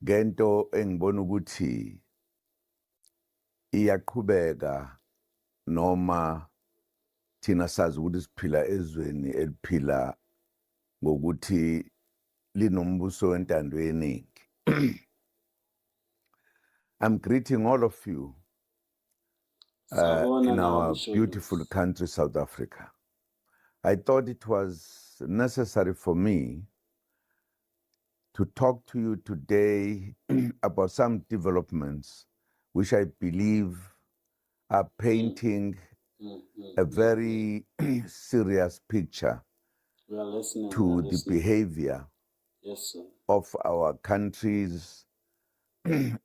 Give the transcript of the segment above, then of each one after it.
Gento engibona ukuthi iyaqhubeka noma thina sazi ukuthi siphila ezweni eliphila ngokuthi linombuso wentando yeningi. I'm greeting all of you in our beautiful country, South Africa. I thought it was necessary for me to talk to you today about some developments which I believe are painting a very serious picture to the behavior of our country's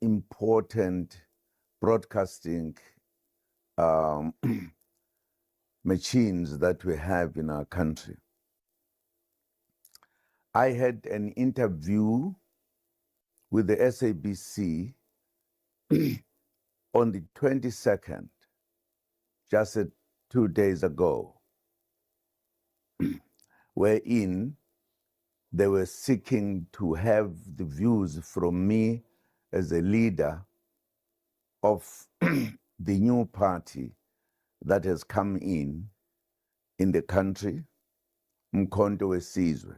important broadcasting machines that we have in our country. I had an interview with the SABC on the 22nd, just 2 days ago, wherein they were seeking to have the views from me as a leader of the new party that has come in the country, Umkhonto Sizwe.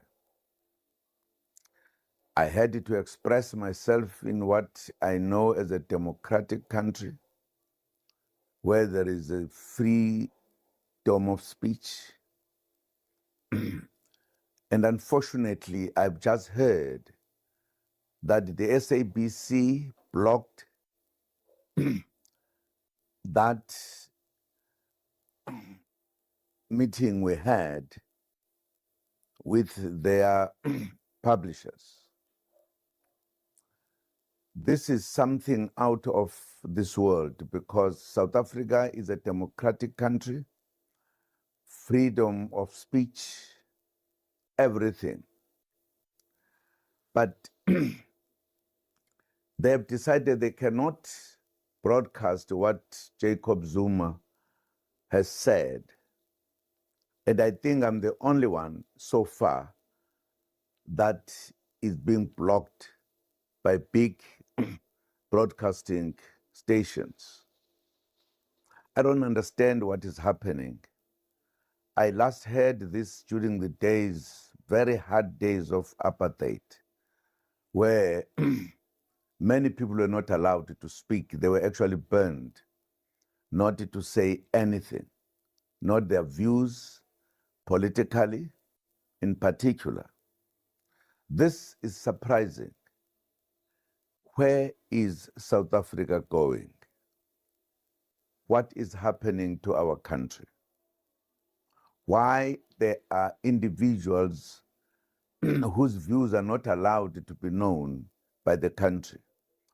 I had to express myself in what I know as a democratic country, where there is a freedom of speech. And unfortunately, I've just heard that the SABC blocked that meeting we had with their publishers. This is something out of this world because South Africa is a democratic country, freedom of speech, everything. But they have decided they cannot broadcast what Jacob Zuma has said. And I think I'm the only one so far that is being blocked by big broadcasting stations. I don't understand what is happening. I last heard this during the days, very hard days of apartheid, where many people were not allowed to speak. They were actually burned, not to say anything, not their views politically in particular. This is surprising. Where is South Africa going? What is happening to our country? Why there are individuals whose views are not allowed to be known by the country,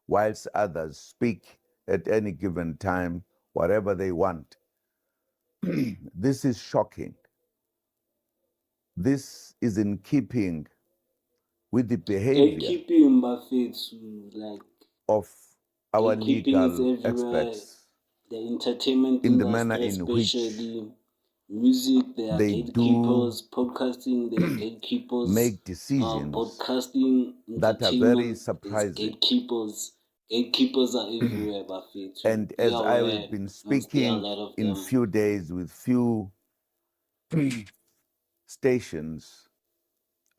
whilst others speak at any given time, whatever they want. This is shocking. This is in keeping with the behavior of our legal experts, the entertainment in the industry, manner in which music, there are they gatekeepers, do podcasting, there are gatekeepers, make decisions broadcasting, that are very entertainment, surprising. Gatekeepers are everywhere, Buffett. And as I've been speaking in few days with few stations,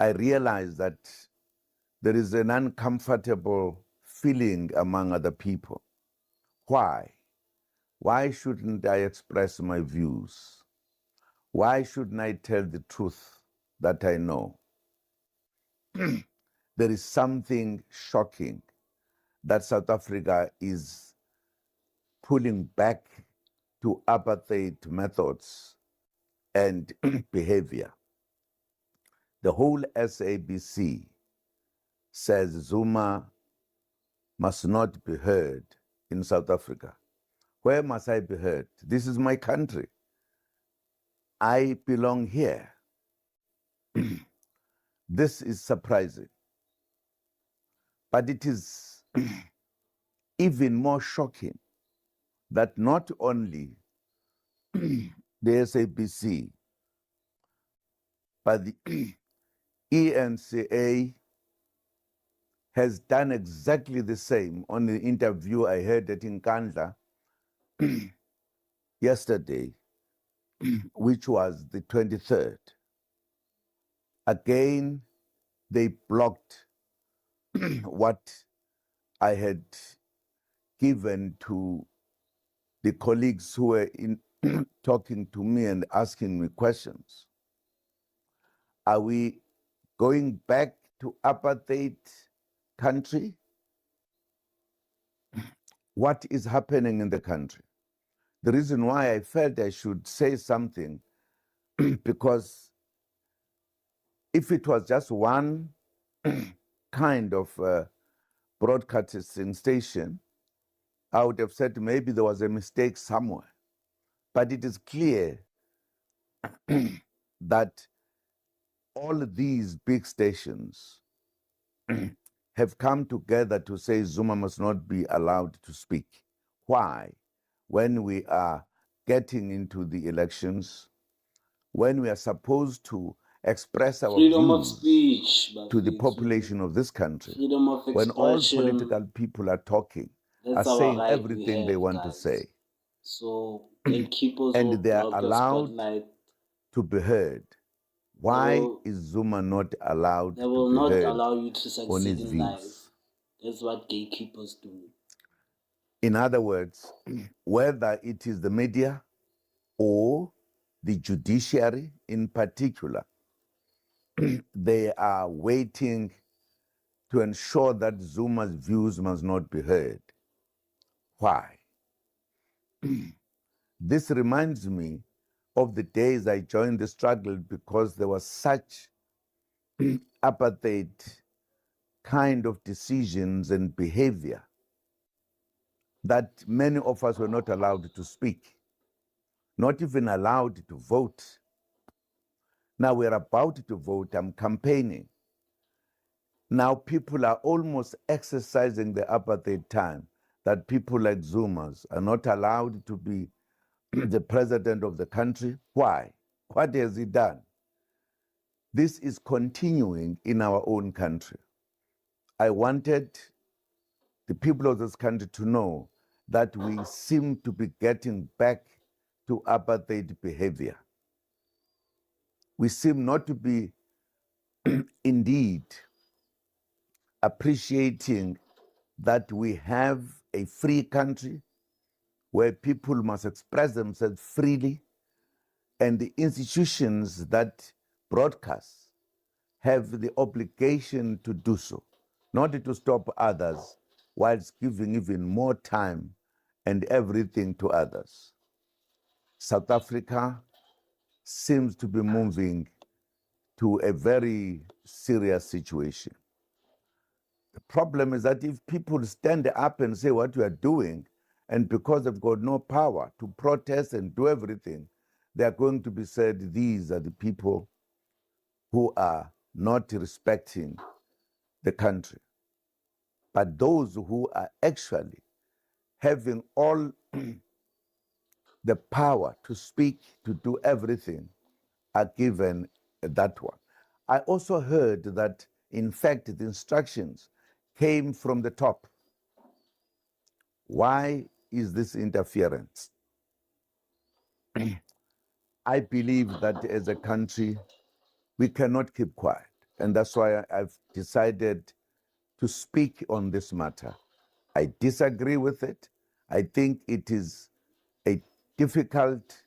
I realized that there is an uncomfortable feeling among other people. Why? Why shouldn't I express my views? Why shouldn't I tell the truth that I know? There is something shocking that South Africa is pulling back to apartheid methods and behavior. The whole SABC says Zuma must not be heard in South Africa. Where must I be heard? This is my country. I belong here. This is surprising. But it is even more shocking that not only the SABC, but the eNCA has done exactly the same on the interview I heard at eNCA yesterday, which was the 23rd. Again, they blocked what I had given to the colleagues who were talking to me and asking me questions. Are we going back to apartheid country? What is happening in the country? The reason why I felt I should say something, because if it was just one kind of broadcasting station, I would have said maybe there was a mistake somewhere. But it is clear that all these big stations have come together to say Zuma must not be allowed to speak. Why? When we are getting into the elections, when we are supposed to express our Freedom of views speech, to the Bafethu. population of this country, Freedom of when all expression. political people are talking, are That's our saying right we everything they have, want to guys. say, So gatekeepers and will they are block your allowed spotlight. to be heard. Why is Zuma not allowed They to will be not heard allow you to on succeed his in life. views? That's what gatekeepers do. In other words, whether it is the media or the judiciary in particular, they are waiting to ensure that Zuma's views must not be heard. Why? This reminds me of the days I joined the struggle, because there was such apartheid kind of decisions and behavior that many of us were not allowed to speak, not even allowed to vote. Now we're about to vote, I'm campaigning. Now people are almost exercising the apartheid time, that people like Zumas are not allowed to be the president of the country. Why? What has he done? This is continuing in our own country. I wanted the people of this country to know that we seem to be getting back to apartheid behavior. We seem not to be indeed appreciating that we have a free country where people must express themselves freely, and the institutions that broadcast have the obligation to do so, not to stop others whilst giving even more time and everything to others. South Africa seems to be moving to a very serious situation. The problem is that if people stand up and say what you are doing, and because they've got no power to protest and do everything, they are going to be said, these are the people who are not respecting the country. But those who are actually having all the power to speak, to do everything, are given that one. I also heard that, in fact, the instructions came from the top. Why is this interference? I believe that as a country, we cannot keep quiet. And that's why I've decided to speak on this matter. I disagree with it. I think it is a difficult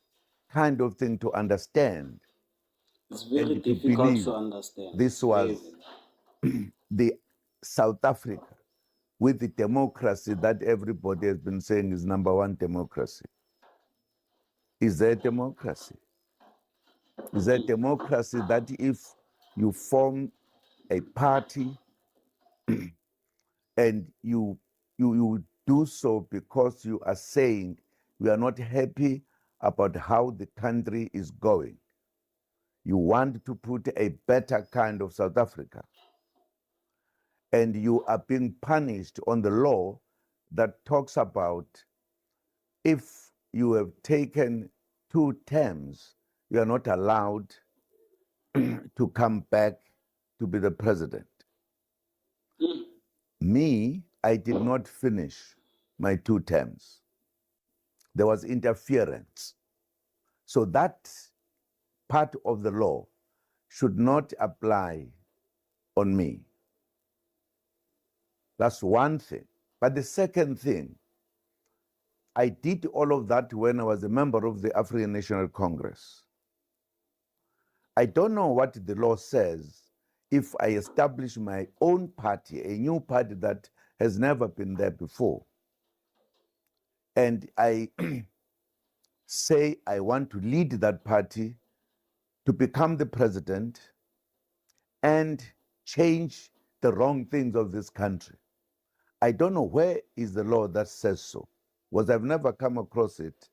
kind of thing to understand. It's very And to difficult believe to understand. this was the South Africa with the democracy that everybody has been saying is number one democracy. Is there democracy? Is there democracy that if you form a party and you do so because you are saying you are not happy about how the country is going, you want to put a better kind of South Africa, and you are being punished on the law that talks about if you have taken 2 terms, you are not allowed to come back to be the president. Me, I did not finish my 2 terms. There was interference. So that part of the law should not apply on me. That's one thing. But the second thing, I did all of that when I was a member of the African National Congress. I don't know what the law says if I establish my own party, a new party that has never been there before, and I say I want to lead that party to become the president and change the wrong things of this country. I don't know where is the law that says so, because I've never come across it,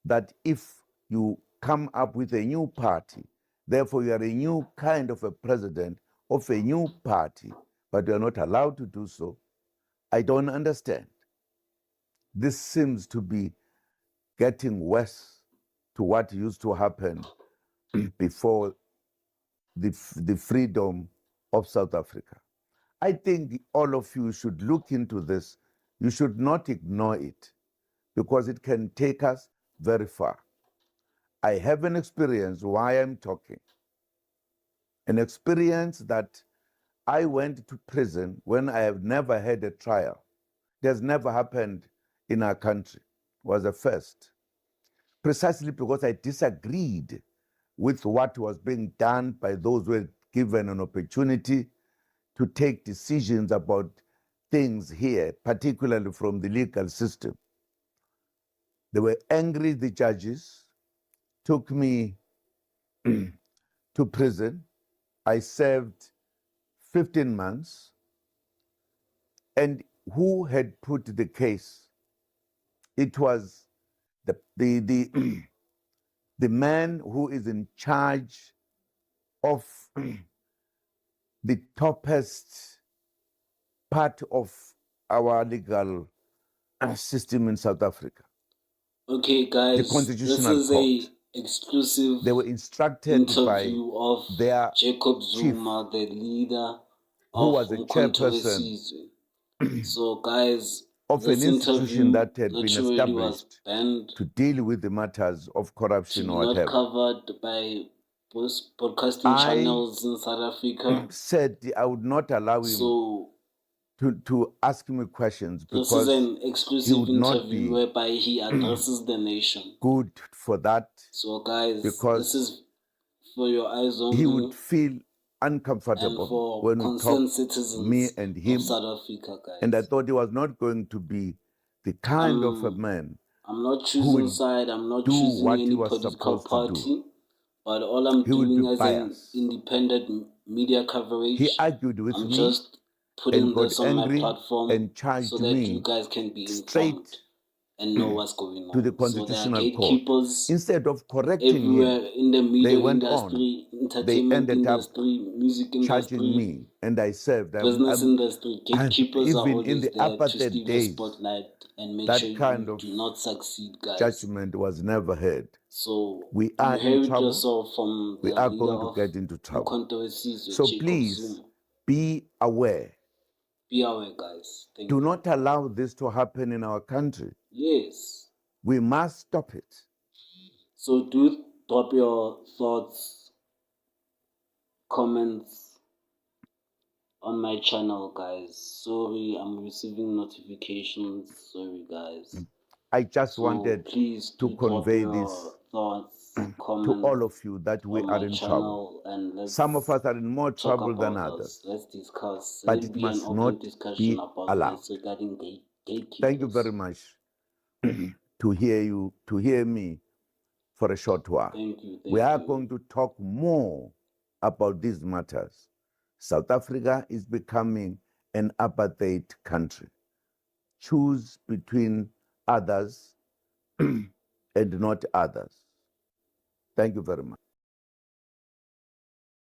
that if you come up with a new party, therefore you are a new kind of a president of a new party, but you are not allowed to do so. I don't understand. This seems to be getting worse to what used to happen before the freedom of South Africa. I think all of you should look into this. You should not ignore it because it can take us very far. I have an experience why I'm talking, an experience that I went to prison when I have never had a trial. It has never happened in our country. It was a first. Precisely because I disagreed with what was being done by those who were given an opportunity to take decisions about things here, particularly from the legal system. They were angry, the judges took me to prison. I served 15 months. And who had put the case? It was the man who is in charge of the toppest part of our legal system in South Africa. Okay, guys, The Constitutional this is Court. a exclusive They were instructed by interview of their Jacob chief, Zuma, the leader who of was a Umkhonto chairperson So, guys, of an this institution interview that had been literally was established banned to deal with the matters of to corruption be or not whatever. covered by broadcasting I channels in South Africa. said I would not allow him So to ask me questions this is because an he exclusive would not interview be whereby he addresses the nation. good for that So, guys, this because is for your eyes he only would feel and uncomfortable for when we concerned talk, me citizens and of him. South Africa, guys. And I thought he was not going to be the kind of a man I'm not who choosing would side. I'm not do choosing what he any was political supposed to do. party. But all I'm He would be doing as an biased. independent media coverage, He argued with I'm me just and putting got this on my angry platform and so charged that you me guys can be informed straight and know what's going to the on. So there are Constitutional Court. gatekeepers Instead of correcting everywhere him, in the they media went on. industry, They entertainment ended up industry, music charging industry, me, and I served. business industry. Gatekeepers are Even in always the there to apartheid steal the days, spotlight and make that sure kind you of do not succeed, guys. judgment was never heard. So We you are in heard trouble. yourself from We the are leader going to of get into trouble. Umkhonto Sizwe, So Jacob please Zuma. be aware. Be aware, guys. Thank Do you. not allow this to happen in our country. Yes. We must stop it. So do drop your thoughts, comments on my channel, guys. Sorry, I'm receiving notifications. Sorry, guys. I just So wanted please to do drop convey your this thoughts, to comments all of you that we on are my in channel, trouble. and let's Some of us are in more talk trouble than about others, us. Let's discuss. but Let it it be an must open not discussion be about allowed. this regarding gatekeepers. Thank you very much to hear me for a short while. Thank you. We are going to talk more about these matters. South Africa is becoming an apartheid country. Choose between others and not others. Thank you very much.